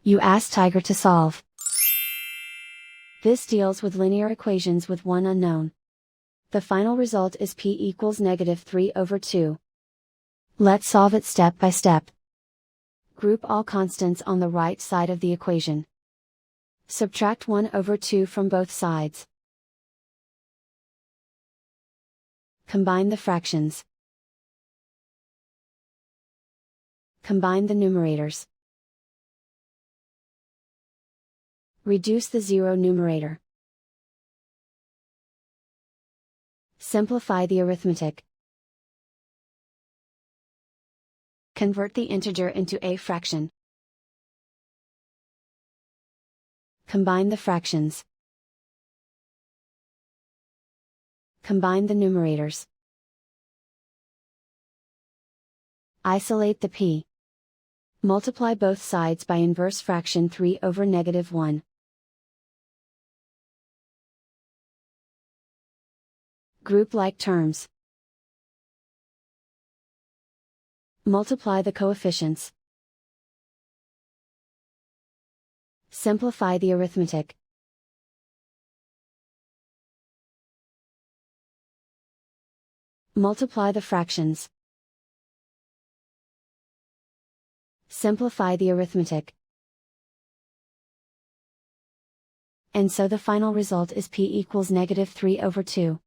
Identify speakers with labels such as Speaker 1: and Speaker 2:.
Speaker 1: You ask Tiger to solve. This deals with linear equations with one unknown. The final result is p equals -3/2. Let's solve it step by step. Group all constants on the right side of the equation. Subtract 1/2 from both sides. Combine the fractions. Combine the numerators. Reduce the zero numerator. Simplify the arithmetic. Convert the integer into a fraction. Combine the fractions. Combine the numerators. Isolate the p. Multiply both sides by inverse fraction 3/-1. Group like terms. Multiply the coefficients. Simplify the arithmetic. Multiply the fractions. Simplify the arithmetic. And so the final result is p equals -3/2.